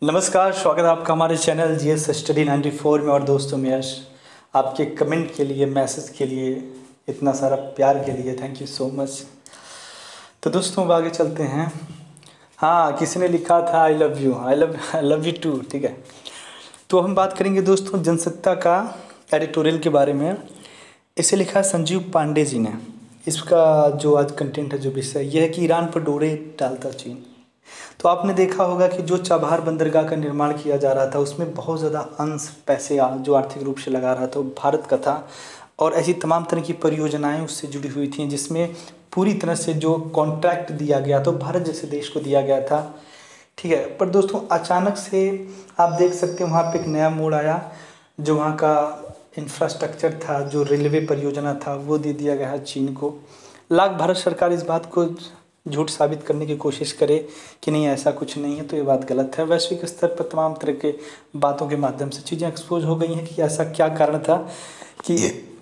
नमस्कार, स्वागत है आपका हमारे चैनल जीएस स्टडी 94 में। और दोस्तों में यश, आपके कमेंट के लिए, मैसेज के लिए, इतना सारा प्यार के लिए थैंक यू सो मच। तो दोस्तों अब आगे चलते हैं। हाँ, किसी ने लिखा था I love you, I love you too. ठीक है, तो हम बात करेंगे दोस्तों जनसत्ता का एडिटोरियल के बारे में। इसे लिखा है संजीव पांडे जी ने। इसका जो आज कंटेंट है, जो विषय यह है कि ईरान पर डोरे डालता चीन। तो आपने देखा होगा कि जो चाबहार बंदरगाह का निर्माण किया जा रहा था, उसमें बहुत ज़्यादा अंश पैसे जो आर्थिक रूप से लगा रहा था वो भारत का था। और ऐसी तमाम तरह की परियोजनाएं उससे जुड़ी हुई थी, जिसमें पूरी तरह से जो कॉन्ट्रैक्ट दिया गया था भारत जैसे देश को दिया गया था। ठीक है, पर दोस्तों अचानक से आप देख सकते हैं वहाँ पे एक नया मोड़ आया। जो वहाँ का इंफ्रास्ट्रक्चर था, जो रेलवे परियोजना था, वो दे दिया गया है चीन को। लाख भारत सरकार इस बात को झूठ साबित करने की कोशिश करे कि नहीं ऐसा कुछ नहीं है, तो ये बात गलत है। वैश्विक स्तर पर तमाम तरह के बातों के माध्यम से चीज़ें एक्सपोज हो गई हैं कि ऐसा क्या कारण था कि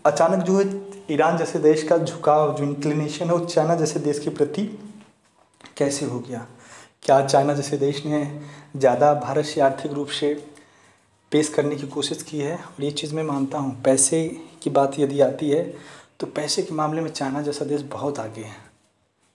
अचानक जो है ईरान जैसे देश का झुकाव, जो इंक्लिनेशन है, वो चाइना जैसे देश के प्रति कैसे हो गया। क्या चाइना जैसे देश ने ज़्यादा भारत से आर्थिक रूप से पेश करने की कोशिश की है? और ये चीज़ मैं मानता हूँ, पैसे की बात यदि आती है तो पैसे के मामले में चाइना जैसा देश बहुत आगे है।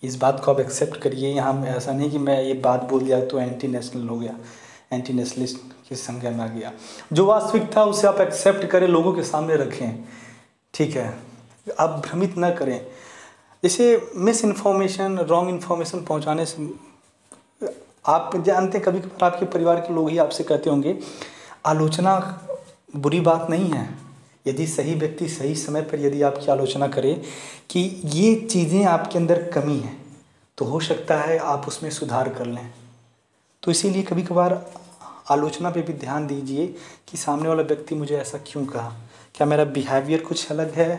इस बात को आप एक्सेप्ट करिए। यहाँ ऐसा नहीं कि मैं ये बात बोल दिया तो एंटी नेशनल हो गया, एंटी नेशनलिस्ट की संज्ञा में आ गया। जो वास्तविक था उसे आप एक्सेप्ट करें, लोगों के सामने रखें। ठीक है, आप भ्रमित ना करें। जैसे मिस इन्फॉर्मेशन, रॉन्ग इन्फॉर्मेशन पहुँचाने से आप जानते हैं, कभी कभार आपके परिवार के लोग ही आपसे कहते होंगे आलोचना बुरी बात नहीं है, यदि सही व्यक्ति सही समय पर यदि आपकी आलोचना करे कि ये चीज़ें आपके अंदर कमी है, तो हो सकता है आप उसमें सुधार कर लें। तो इसीलिए कभी कभार आलोचना पे भी ध्यान दीजिए कि सामने वाला व्यक्ति मुझे ऐसा क्यों कहा, क्या मेरा बिहेवियर कुछ अलग है,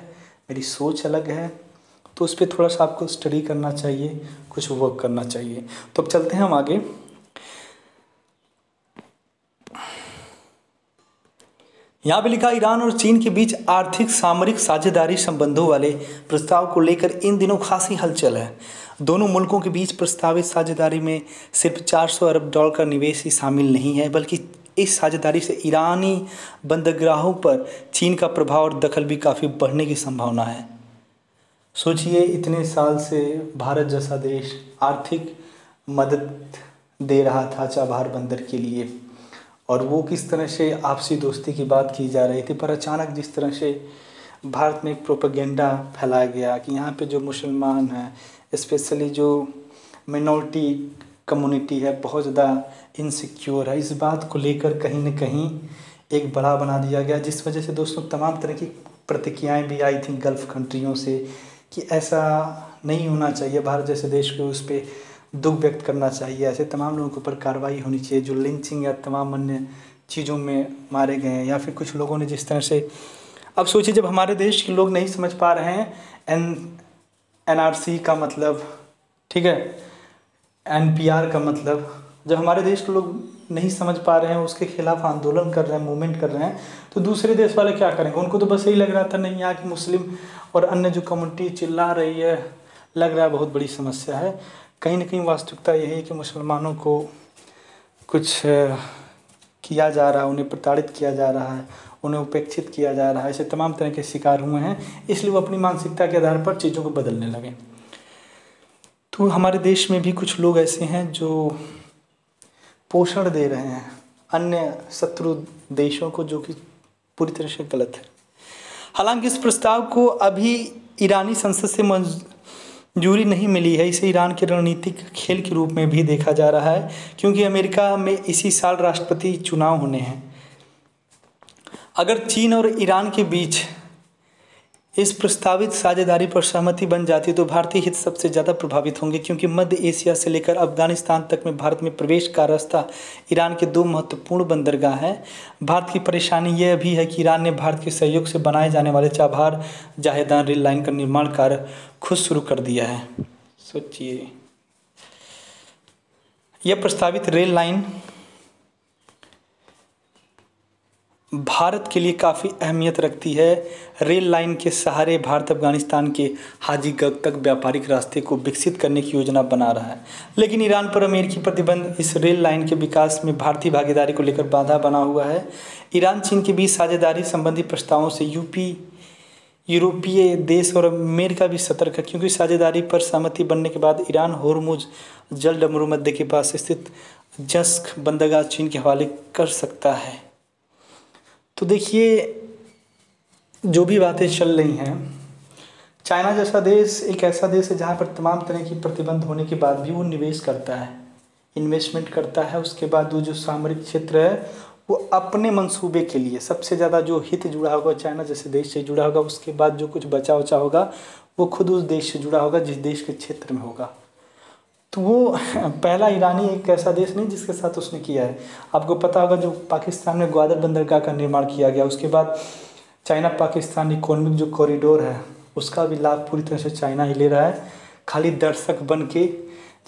मेरी सोच अलग है। तो उस पर थोड़ा सा आपको स्टडी करना चाहिए, कुछ वर्क करना चाहिए। तो अब चलते हैं हम आगे। यहाँ पे लिखा, ईरान और चीन के बीच आर्थिक सामरिक साझेदारी संबंधों वाले प्रस्ताव को लेकर इन दिनों खासी हलचल है। दोनों मुल्कों के बीच प्रस्तावित साझेदारी में सिर्फ $400 अरब का निवेश ही शामिल नहीं है, बल्कि इस साझेदारी से ईरानी बंदरगाहों पर चीन का प्रभाव और दखल भी काफ़ी बढ़ने की संभावना है। सोचिए, इतने साल से भारत जैसा देश आर्थिक मदद दे रहा था चाबहार बंदर के लिए, और वो किस तरह से आपसी दोस्ती की बात की जा रही थी, पर अचानक जिस तरह से भारत में एक प्रोपेगेंडा फैलाया गया कि यहाँ पे जो मुसलमान हैं, स्पेशली जो मिनॉरिटी कम्युनिटी है, बहुत ज़्यादा इनसिक्योर है, इस बात को लेकर कहीं न कहीं एक बड़ा बना दिया गया। जिस वजह से दोस्तों तमाम तरह की प्रतिक्रियाएँ भी आई थी गल्फ़ कंट्रियों से कि ऐसा नहीं होना चाहिए, भारत जैसे देश को उस पर दुख व्यक्त करना चाहिए, ऐसे तमाम लोगों के ऊपर कार्रवाई होनी चाहिए जो लिंचिंग या तमाम अन्य चीज़ों में मारे गए हैं। या फिर कुछ लोगों ने जिस तरह से, अब सोचिए जब हमारे देश के लोग नहीं समझ पा रहे हैं NRC का मतलब, ठीक है, NPR का मतलब, जब हमारे देश के लोग नहीं समझ पा रहे हैं, उसके खिलाफ आंदोलन कर रहे हैं, मूवमेंट कर रहे हैं, तो दूसरे देश वाले क्या करेंगे? उनको तो बस यही लग रहा था नहीं, यहाँ की मुस्लिम और अन्य जो कम्युनिटी चिल्ला रही है, लग रहा है बहुत बड़ी समस्या है। कहीं ना कहीं वास्तविकता यही है कि मुसलमानों को कुछ किया जा रहा है, उन्हें प्रताड़ित किया जा रहा है, उन्हें उपेक्षित किया जा रहा है, ऐसे तमाम तरह के शिकार हुए हैं। इसलिए वो अपनी मानसिकता के आधार पर चीज़ों को बदलने लगे। तो हमारे देश में भी कुछ लोग ऐसे हैं जो पोषण दे रहे हैं अन्य शत्रु देशों को, जो कि पूरी तरह से गलत है। हालांकि इस प्रस्ताव को अभी ईरानी संसद से मंजूरी नहीं मिली है। इसे ईरान के रणनीतिक खेल के रूप में भी देखा जा रहा है, क्योंकि अमेरिका में इसी साल राष्ट्रपति चुनाव होने हैं। अगर चीन और ईरान के बीच इस प्रस्तावित साझेदारी पर सहमति बन जाती तो भारतीय हित सबसे ज़्यादा प्रभावित होंगे, क्योंकि मध्य एशिया से लेकर अफगानिस्तान तक में भारत में प्रवेश का रास्ता ईरान के 2 महत्वपूर्ण बंदरगाह हैं। भारत की परेशानी यह भी है कि ईरान ने भारत के सहयोग से बनाए जाने वाले चाबहार जाहेदान रेल लाइन का निर्माण कार्य खुद शुरू कर दिया है। सोचिए, यह प्रस्तावित रेल लाइन भारत के लिए काफ़ी अहमियत रखती है। रेल लाइन के सहारे भारत अफगानिस्तान के हाजीगंज तक व्यापारिक रास्ते को विकसित करने की योजना बना रहा है, लेकिन ईरान पर अमेरिकी प्रतिबंध इस रेल लाइन के विकास में भारतीय भागीदारी को लेकर बाधा बना हुआ है। ईरान चीन के बीच साझेदारी संबंधी प्रस्तावों से यूरोपीय देश और अमेरिका भी सतर्क है, क्योंकि साझेदारी पर सहमति बनने के बाद ईरान होर्मुज जलसंधि के पास स्थित जस्क बंदरगाह चीन के हवाले कर सकता है। तो देखिए, जो भी बातें चल रही हैं, चाइना जैसा देश एक ऐसा देश है जहाँ पर तमाम तरह की प्रतिबंध होने के बाद भी वो निवेश करता है, इन्वेस्टमेंट करता है। उसके बाद वो जो सामरिक क्षेत्र है वो अपने मंसूबे के लिए सबसे ज़्यादा जो हित जुड़ा होगा चाइना जैसे देश से जुड़ा होगा, उसके बाद जो कुछ बचा उचा होगा वो खुद उस देश से जुड़ा होगा जिस देश के क्षेत्र में होगा। तो वो पहला ईरानी एक ऐसा देश नहीं जिसके साथ उसने किया है। आपको पता होगा जो पाकिस्तान में ग्वादर बंदरगाह का निर्माण किया गया, उसके बाद चाइना पाकिस्तान इकोनॉमिक जो कॉरिडोर है उसका भी लाभ पूरी तरह से चाइना ही ले रहा है। खाली दर्शक बन के,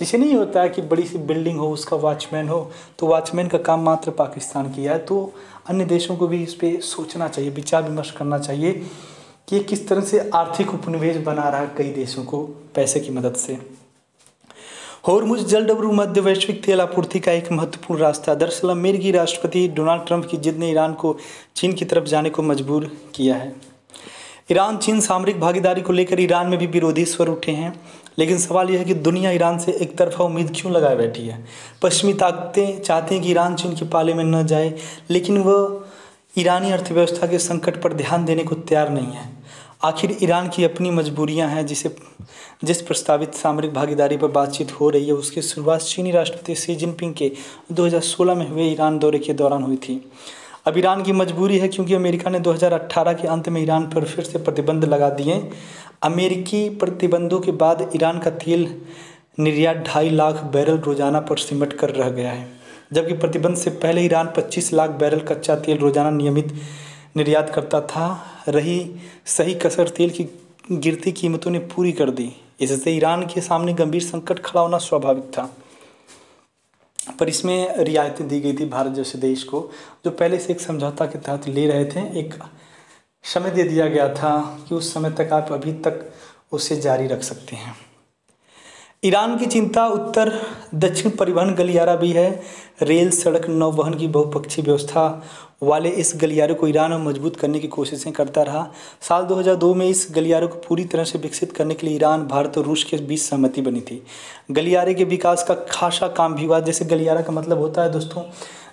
जैसे नहीं होता है कि बड़ी सी बिल्डिंग हो उसका वॉचमैन हो, तो वॉचमैन का काम मात्र पाकिस्तान किया है। तो अन्य देशों को भी इस पर सोचना चाहिए, विचार विमर्श करना चाहिए कि किस तरह से आर्थिक उपनिवेश बना रहा है कई देशों को पैसे की मदद से। होर्मुज जलडबरू मध्य वैश्विक तेल आपूर्ति का एक महत्वपूर्ण रास्ता। दरअसल अमेरिकी राष्ट्रपति डोनाल्ड ट्रंप की जिद ने ईरान को चीन की तरफ जाने को मजबूर किया है। ईरान चीन सामरिक भागीदारी को लेकर ईरान में भी विरोधी स्वर उठे हैं, लेकिन सवाल यह है कि दुनिया ईरान से एक तरफा उम्मीद क्यों लगाए बैठी है। पश्चिमी ताकतें चाहती हैं कि ईरान चीन के पाले में न जाए, लेकिन वह ईरानी अर्थव्यवस्था के संकट पर ध्यान देने को तैयार नहीं है। आखिर ईरान की अपनी मजबूरियां हैं। जिस प्रस्तावित सामरिक भागीदारी पर बातचीत हो रही है उसकी शुरुआत चीनी राष्ट्रपति शी जिनपिंग के 2016 में हुए ईरान दौरे के दौरान हुई थी। अब ईरान की मजबूरी है क्योंकि अमेरिका ने 2018 के अंत में ईरान पर फिर से प्रतिबंध लगा दिए। अमेरिकी प्रतिबंधों के बाद ईरान का तेल निर्यात 2.5 लाख बैरल रोजाना पर सिमट कर रह गया है, जबकि प्रतिबंध से पहले ईरान 25 लाख बैरल कच्चा तेल रोजाना नियमित निर्यात करता था। रही सही कसर तेल की गिरती कीमतों ने पूरी कर दी। इससे ईरान के सामने गंभीर संकट खड़ा होना स्वाभाविक था, पर इसमें रियायतें दी गई थी भारत जैसे देश को, जो पहले से एक समझौता के तहत ले रहे थे। एक समय दे दिया गया था कि उस समय तक आप अभी तक उसे जारी रख सकते हैं। ईरान की चिंता उत्तर दक्षिण परिवहन गलियारा भी है। रेल, सड़क, नौवहन की बहुपक्षीय व्यवस्था वाले इस गलियारे को ईरान और मजबूत करने की कोशिशें करता रहा। साल 2002 में इस गलियारे को पूरी तरह से विकसित करने के लिए ईरान, भारत और रूस के बीच सहमति बनी थी। गलियारे के विकास का खासा काम भी हुआ। जैसे गलियारा का मतलब होता है दोस्तों,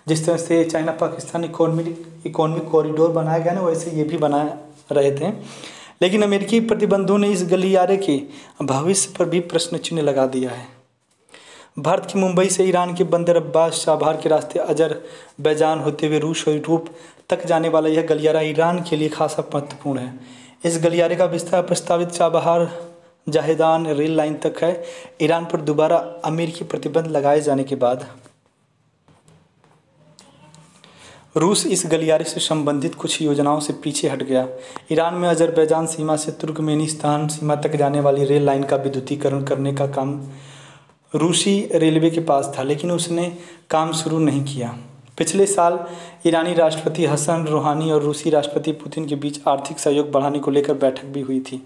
जिस तरह से चाइना पाकिस्तान इकोनॉमिक कॉरिडोर बनाया गया ना, वैसे ये भी बना रहे थे। लेकिन अमेरिकी प्रतिबंधों ने इस गलियारे के भविष्य पर भी प्रश्न चिन्ह लगा दिया है। भारत की मुंबई से ईरान के बंदर अब्बास चाबहार के रास्ते अजरबैजान होते हुए रूस और यूरोप तक जाने वाला यह गलियारा ईरान के लिए खासा महत्वपूर्ण है। इस गलियारे का विस्तार प्रस्तावित चाबहार जाहेदान रेल लाइन तक है। ईरान पर दोबारा अमेरिकी प्रतिबंध लगाए जाने के बाद रूस इस गलियारे से संबंधित कुछ योजनाओं से पीछे हट गया। ईरान में अजरबैजान सीमा से तुर्कमेनिस्तान सीमा तक जाने वाली रेल लाइन का विद्युतीकरण करने का काम रूसी रेलवे के पास था, लेकिन उसने काम शुरू नहीं किया। पिछले साल ईरानी राष्ट्रपति हसन रूहानी और रूसी राष्ट्रपति पुतिन के बीच आर्थिक सहयोग बढ़ाने को लेकर बैठक भी हुई थी,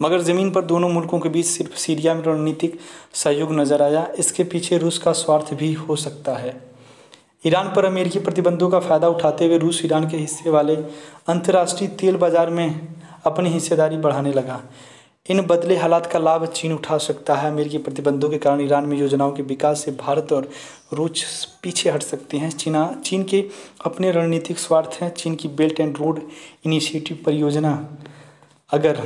मगर ज़मीन पर दोनों मुल्कों के बीच सिर्फ सीरिया में रणनीतिक सहयोग नजर आया। इसके पीछे रूस का स्वार्थ भी हो सकता है। ईरान पर अमेरिकी प्रतिबंधों का फ़ायदा उठाते हुए रूस ईरान के हिस्से वाले अंतर्राष्ट्रीय तेल बाजार में अपनी हिस्सेदारी बढ़ाने लगा। इन बदले हालात का लाभ चीन उठा सकता है। अमेरिकी प्रतिबंधों के कारण ईरान में योजनाओं के विकास से भारत और रूस पीछे हट सकते हैं। चीन के अपने रणनीतिक स्वार्थ हैं। चीन की बेल्ट एंड रोड इनिशिएटिव परियोजना अगर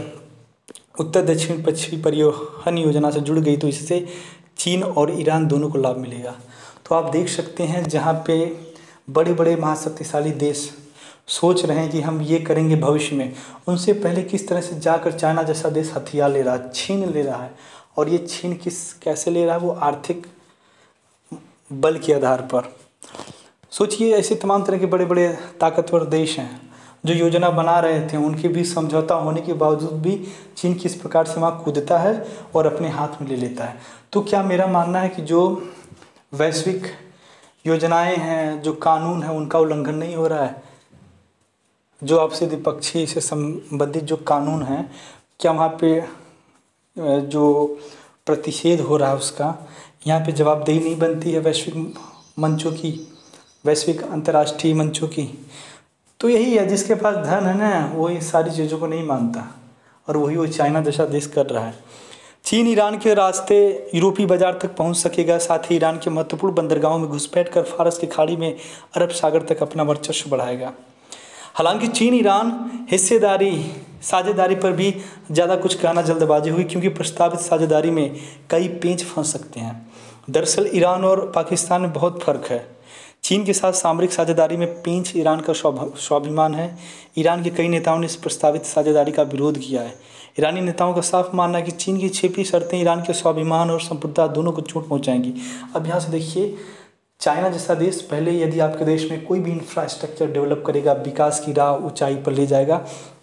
उत्तर दक्षिण पश्चिमी परिवहन योजना से जुड़ गई तो इससे चीन और ईरान दोनों को लाभ मिलेगा। तो आप देख सकते हैं जहाँ पे बड़े बड़े महाशक्तिशाली देश सोच रहे हैं कि हम ये करेंगे भविष्य में, उनसे पहले किस तरह से जाकर चाइना जैसा देश हथियार ले रहा है, छीन ले रहा है। और ये छीन कैसे ले रहा है? वो आर्थिक बल के आधार पर। सोचिए, ऐसे तमाम तरह के बड़े बड़े ताकतवर देश हैं जो योजना बना रहे थे, उनके बीच समझौता होने के बावजूद भी चीन किस प्रकार से वहाँ कूदता है और अपने हाथ में ले लेता है। तो क्या मेरा मानना है कि जो वैश्विक योजनाएं हैं, जो कानून है, उनका उल्लंघन नहीं हो रहा है? जो आपसे द्विपक्षीय से संबंधित जो कानून हैं, क्या वहाँ पे जो प्रतिषेध हो रहा है उसका यहाँ पे जवाबदेही नहीं बनती है वैश्विक मंचों की, वैश्विक अंतर्राष्ट्रीय मंचों की? तो यही है, जिसके पास धन है ना वो इस सारी चीज़ों को नहीं मानता, और वही वो चाइना जैसा देश कर रहा है। चीन ईरान के रास्ते यूरोपीय बाजार तक पहुंच सकेगा, साथ ही ईरान के महत्वपूर्ण बंदरगाहों में घुसपैठ कर फारस की खाड़ी में अरब सागर तक अपना वर्चस्व बढ़ाएगा। हालांकि चीन ईरान हिस्सेदारी साझेदारी पर भी ज़्यादा कुछ कहना जल्दबाजी हुई, क्योंकि प्रस्तावित साझेदारी में कई पेंच फंस सकते हैं। दरअसल ईरान और पाकिस्तान में बहुत फ़र्क है। चीन के साथ सामरिक साझेदारी में पेंच ईरान का स्वाभिमान है। ईरान के कई नेताओं ने इस प्रस्तावित साझेदारी का विरोध किया है। ईरानी नेताओं का साफ मानना है कि चीन की छिपी शर्तें ईरान के स्वाभिमान और संप्रभुता दोनों को चोट पहुंचाएंगी। अब यहाँ से देखिए, चाइना जैसा देश पहले यदि आपके देश में कोई भी इंफ्रास्ट्रक्चर डेवलप करेगा, विकास की राह ऊंचाई पर ले जाएगा,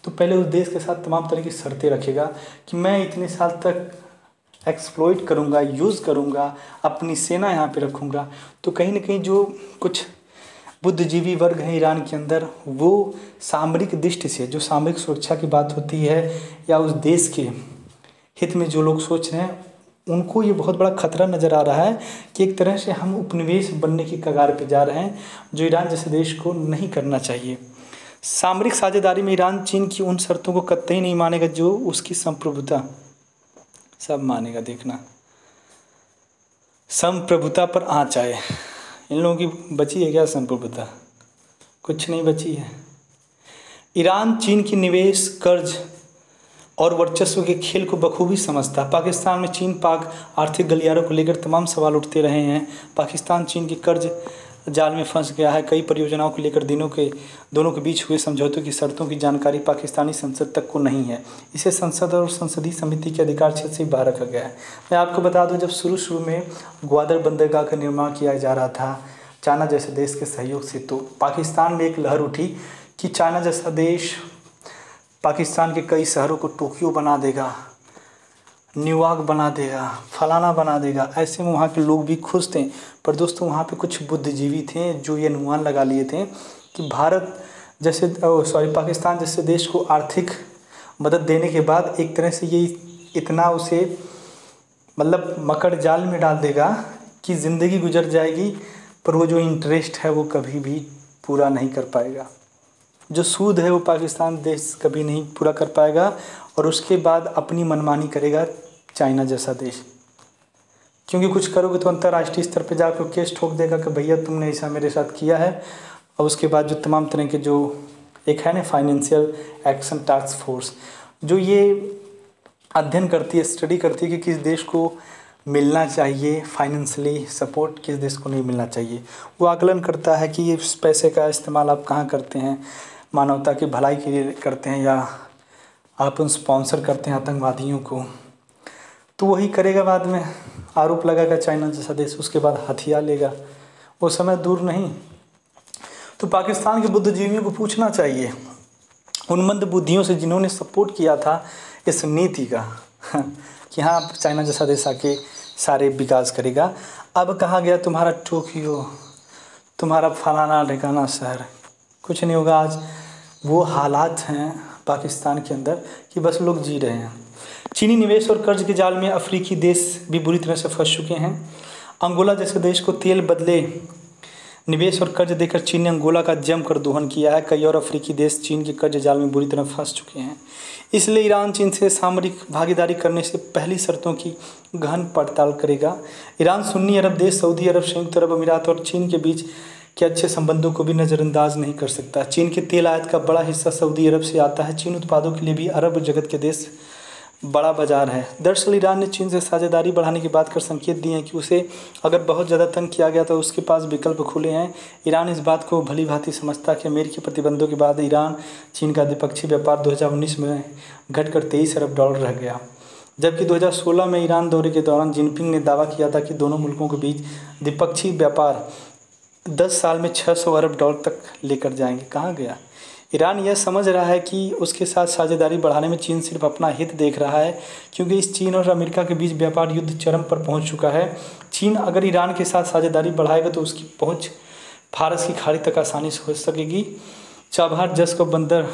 तो पहले उस देश के साथ तमाम तरह की शर्तें रखेगा कि मैं इतने साल तक एक्सप्लॉइट करूँगा, यूज़ करूँगा, अपनी सेना यहाँ पे रखूँगा। तो कहीं ना कहीं जो कुछ बुद्धिजीवी वर्ग हैं ईरान के अंदर, वो सामरिक दृष्टि से, जो सामरिक सुरक्षा की बात होती है या उस देश के हित में जो लोग सोच रहे हैं, उनको ये बहुत बड़ा खतरा नज़र आ रहा है कि एक तरह से हम उपनिवेश बनने की कगार पे जा रहे हैं, जो ईरान जैसे देश को नहीं करना चाहिए। सामरिक साझेदारी में ईरान चीन की उन शर्तों को कतई नहीं मानेगा जो उसकी संप्रभुता, सब मानेगा, देखना, संप्रभुता पर आँच आए। इन लोगों की बची है क्या संप्रभुता? कुछ नहीं बची है। ईरान चीन की निवेश, कर्ज और वर्चस्व के खेल को बखूबी समझता। पाकिस्तान में चीन पाक आर्थिक गलियारों को लेकर तमाम सवाल उठते रहे हैं। पाकिस्तान चीन के कर्ज जाल में फंस गया है। कई परियोजनाओं को लेकर दोनों के बीच हुए समझौतों की शर्तों की जानकारी पाकिस्तानी संसद तक को नहीं है। इसे संसद और संसदीय समिति के अधिकार क्षेत्र से बाहर रखा गया है। मैं आपको बता दूं, जब शुरू में ग्वादर बंदरगाह का निर्माण किया जा रहा था चाइना जैसे देश के सहयोग से, तो पाकिस्तान में एक लहर उठी कि चाइना जैसा देश पाकिस्तान के कई शहरों को टोक्यो बना देगा, न्यूयॉर्क बना देगा, फलाना बना देगा। ऐसे में वहाँ के लोग भी खुश थे। पर दोस्तों, वहाँ पे कुछ बुद्धिजीवी थे जो ये अनुमान लगा लिए थे कि पाकिस्तान जैसे देश को आर्थिक मदद देने के बाद एक तरह से ये इतना उसे मतलब मकड़ जाल में डाल देगा कि ज़िंदगी गुजर जाएगी, पर वो जो इंटरेस्ट है वो कभी भी पूरा नहीं कर पाएगा। जो सूद है वो पाकिस्तान देश कभी नहीं पूरा कर पाएगा, और उसके बाद अपनी मनमानी करेगा चाइना जैसा देश। क्योंकि कुछ करोगे तो अंतर्राष्ट्रीय स्तर पे जाकर केस ठोक देगा कि भैया तुमने ऐसा मेरे साथ किया है। और उसके बाद जो तमाम तरह के जो एक है ना फाइनेंशियल एक्शन टास्क फोर्स, जो ये अध्ययन करती है, स्टडी करती है कि किस देश को मिलना चाहिए फाइनेंशियली सपोर्ट, किस देश को नहीं मिलना चाहिए। वो आकलन करता है कि इस पैसे का इस्तेमाल आप कहाँ करते हैं, मानवता की भलाई के लिए करते हैं या आप उन स्पॉन्सर करते हैं आतंकवादियों को। तो वही करेगा, बाद में आरोप लगाएगा चाइना जैसा देश, उसके बाद हथियार लेगा। वो समय दूर नहीं। तो पाकिस्तान के बुद्धिजीवियों को पूछना चाहिए, उन मंद बुद्धियों से जिन्होंने सपोर्ट किया था इस नीति का कि हाँ चाइना जैसा देश आके सारे विकास करेगा। अब कहाँ गया तुम्हारा टोक्यो, तुम्हारा फलाना ढिकाना शहर, कुछ नहीं होगा। आज वो हालात हैं पाकिस्तान के अंदर कि बस लोग जी रहे हैं। चीनी निवेश और कर्ज के जाल में अफ्रीकी देश भी बुरी तरह से फंस चुके हैं। अंगोला जैसे देश को तेल बदले निवेश और कर्ज देकर चीन ने अंगोला का जमकर दोहन किया है। कई और अफ्रीकी देश चीन के कर्ज जाल में बुरी तरह फंस चुके हैं। इसलिए ईरान चीन से सामरिक भागीदारी करने से पहली शर्तों की गहन पड़ताल करेगा। ईरान सुन्नी अरब देश सऊदी अरब, संयुक्त अरब अमीरात और चीन के बीच के अच्छे संबंधों को भी नज़रअंदाज नहीं कर सकता। चीन के तेल आयात का बड़ा हिस्सा सऊदी अरब से आता है। चीन उत्पादों के लिए भी अरब जगत के देश बड़ा बाजार है। दरअसल ईरान ने चीन से साझेदारी बढ़ाने की बात कर संकेत दिए हैं कि उसे अगर बहुत ज़्यादा तंग किया गया तो उसके पास विकल्प खुले हैं। ईरान इस बात को भली भांति समझता कि अमेरिकी प्रतिबंधों के बाद ईरान चीन का द्विपक्षीय व्यापार 2019 में घटकर 23 अरब डॉलर रह गया, जबकि 2016 में ईरान दौरे के दौरान जिनपिंग ने दावा किया था कि दोनों मुल्कों के बीच द्विपक्षीय व्यापार 10 साल में 600 अरब डॉलर तक लेकर जाएंगे। कहाँ गया? ईरान यह समझ रहा है कि उसके साथ साझेदारी बढ़ाने में चीन सिर्फ अपना हित देख रहा है, क्योंकि इस चीन और अमेरिका के बीच व्यापार युद्ध चरम पर पहुंच चुका है। चीन अगर ईरान के साथ साझेदारी बढ़ाएगा तो उसकी पहुंच फारस की खाड़ी तक आसानी से हो सकेगी। चाबहार जस को बंदर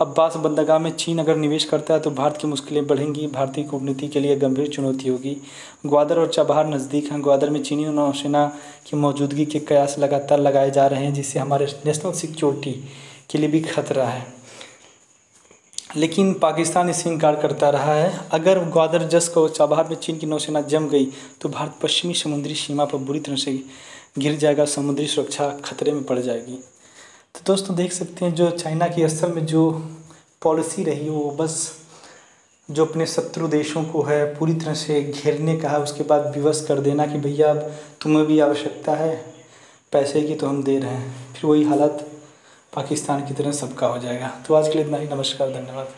अब्बास बंदरगाह में चीन अगर निवेश करता है तो भारत की मुश्किलें बढ़ेंगी, भारतीय कूटनीति के लिए गंभीर चुनौती होगी। ग्वादर और चाबहार नज़दीक हैं। ग्वादर में चीनी नौसेना की मौजूदगी के कयास लगातार लगाए जा रहे हैं, जिससे हमारे नेशनल सिक्योरिटी के लिए भी खतरा है, लेकिन पाकिस्तान इससे इनकार करता रहा है। अगर ग्वादर जस को चाबहार में चीन की नौसेना जम गई तो भारत पश्चिमी समुद्री सीमा पर बुरी तरह से गिर जाएगा, समुद्री सुरक्षा खतरे में पड़ जाएगी। तो दोस्तों देख सकते हैं, जो चाइना की असल में जो पॉलिसी रही वो बस जो अपने शत्रु देशों को है पूरी तरह से घेरने का है, उसके बाद विवश कर देना कि भैया अब तुम्हें भी आवश्यकता है पैसे की तो हम दे रहे हैं, फिर वही हालत पाकिस्तान की तरह सबका हो जाएगा। तो आज के लिए इतना ही। नमस्कार, धन्यवाद।